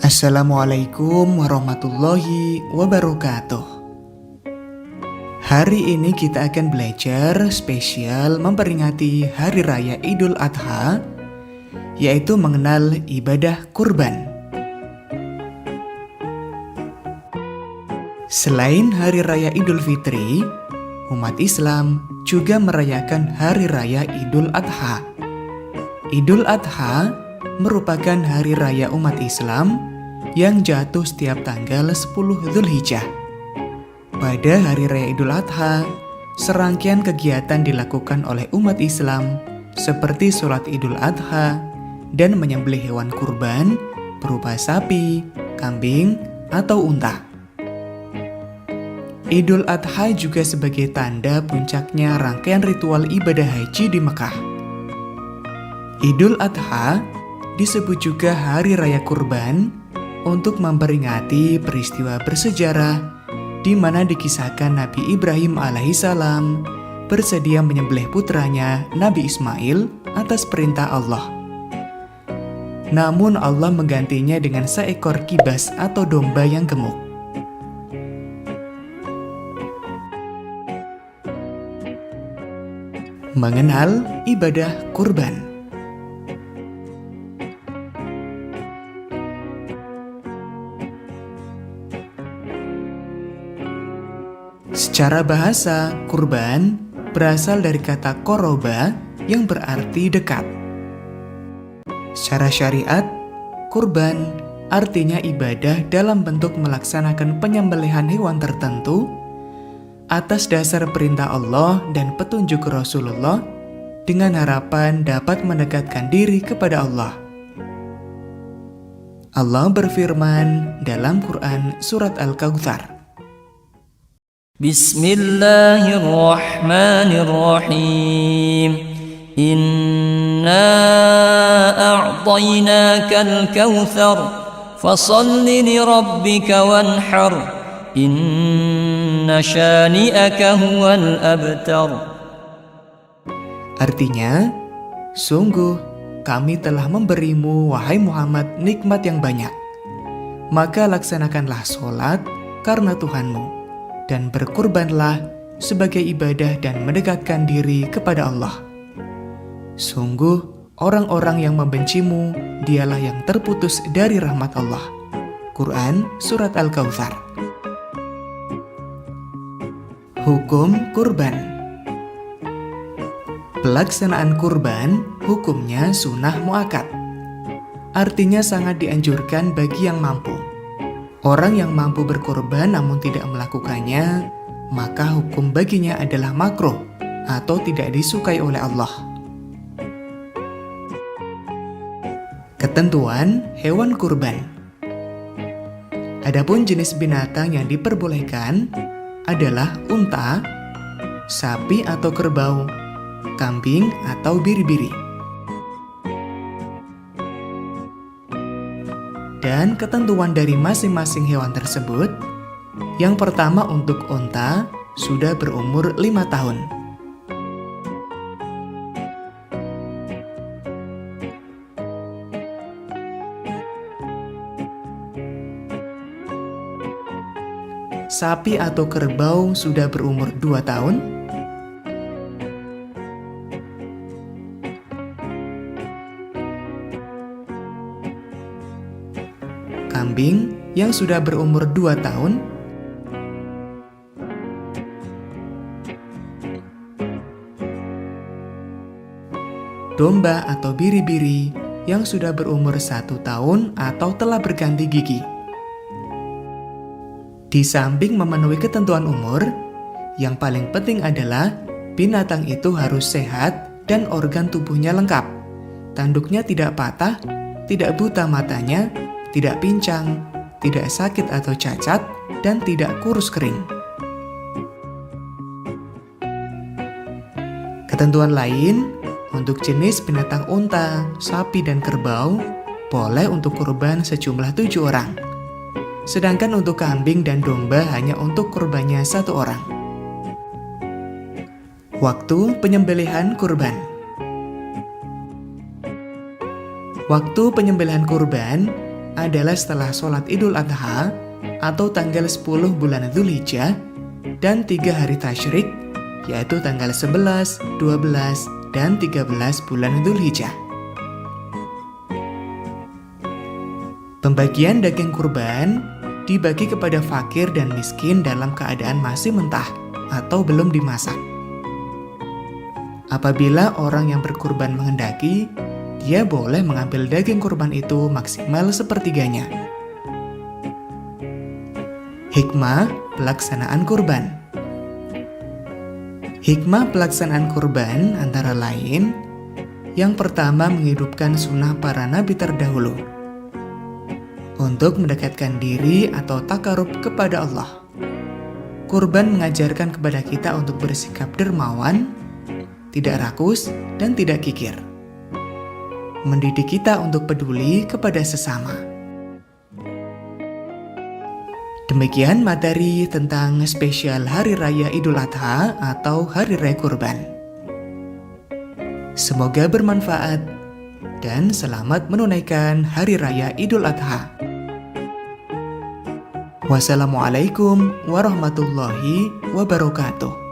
Assalamualaikum warahmatullahi wabarakatuh. Hari ini kita akan belajar spesial memperingati Hari Raya Idul Adha, yaitu mengenal ibadah kurban. Selain Hari Raya Idul Fitri, umat Islam juga merayakan Hari Raya Idul Adha. Idul Adha merupakan hari raya umat Islam yang jatuh setiap tanggal 10 Dzulhijjah. Pada hari raya Idul Adha, serangkaian kegiatan dilakukan oleh umat Islam seperti sholat Idul Adha dan menyembelih hewan kurban berupa sapi, kambing, atau unta. Idul Adha juga sebagai tanda puncaknya rangkaian ritual ibadah haji di Mekah. Idul Adha disebut juga Hari Raya Kurban untuk memperingati peristiwa bersejarah di mana dikisahkan Nabi Ibrahim alaihissalam bersedia menyembelih putranya Nabi Ismail atas perintah Allah. Namun Allah menggantinya dengan seekor kibas atau domba yang gemuk. Mengenal ibadah kurban. Secara bahasa, kurban berasal dari kata koroba yang berarti dekat. Secara syariat, kurban artinya ibadah dalam bentuk melaksanakan penyembelihan hewan tertentu atas dasar perintah Allah dan petunjuk Rasulullah dengan harapan dapat mendekatkan diri kepada Allah. Allah berfirman dalam Quran Surat Al-Kautsar, Bismillahirrahmanirrahim. Inna a'tainakal kautsar fasholli lirabbika wanhar. Inna syani'aka huwal abtar. Artinya, sungguh kami telah memberimu, wahai Muhammad, nikmat yang banyak. Maka laksanakanlah sholat karena Tuhanmu, dan berkurbanlah sebagai ibadah dan mendekatkan diri kepada Allah. Sungguh, orang-orang yang membencimu, dialah yang terputus dari rahmat Allah. Quran Surat Al-Kautsar. Hukum kurban. Pelaksanaan kurban hukumnya sunnah muakkad. Artinya sangat dianjurkan bagi yang mampu. Orang yang mampu berkorban namun tidak melakukannya, maka hukum baginya adalah makruh atau tidak disukai oleh Allah. Ketentuan hewan kurban. Adapun jenis binatang yang diperbolehkan adalah unta, sapi atau kerbau, kambing atau biri-biri. Dan ketentuan dari masing-masing hewan tersebut, yang pertama untuk unta sudah berumur 5 tahun. Sapi atau kerbau sudah berumur 2 tahun. Kambing yang sudah berumur 2 tahun, domba atau biri-biri yang sudah berumur 1 tahun atau telah berganti gigi. Di samping memenuhi ketentuan umur, yang paling penting adalah binatang itu harus sehat dan organ tubuhnya lengkap. Tanduknya tidak patah, tidak buta matanya, tidak pincang, tidak sakit atau cacat, dan tidak kurus kering. Ketentuan lain, untuk jenis binatang unta, sapi, dan kerbau, boleh untuk kurban sejumlah 7 orang. Sedangkan untuk kambing dan domba hanya untuk kurbannya 1 orang. Waktu penyembelihan kurban. Waktu penyembelihan kurban adalah setelah sholat Idul Adha atau tanggal 10 bulan Dzulhijjah dan 3 hari tasyrik, yaitu tanggal 11, 12, dan 13 bulan Dzulhijjah. Pembagian daging kurban dibagi kepada fakir dan miskin dalam keadaan masih mentah atau belum dimasak. Apabila orang yang berkurban menghendaki, dia boleh mengambil daging kurban itu maksimal sepertiganya. Hikmah pelaksanaan kurban. Hikmah pelaksanaan kurban antara lain, yang pertama menghidupkan sunnah para nabi terdahulu untuk mendekatkan diri atau takarub kepada Allah. Kurban mengajarkan kepada kita untuk bersikap dermawan, tidak rakus, dan tidak kikir. Mendidik kita untuk peduli kepada sesama. Demikian materi tentang spesial Hari Raya Idul Adha atau Hari Raya Kurban. Semoga bermanfaat dan selamat menunaikan Hari Raya Idul Adha. Wassalamualaikum warahmatullahi wabarakatuh.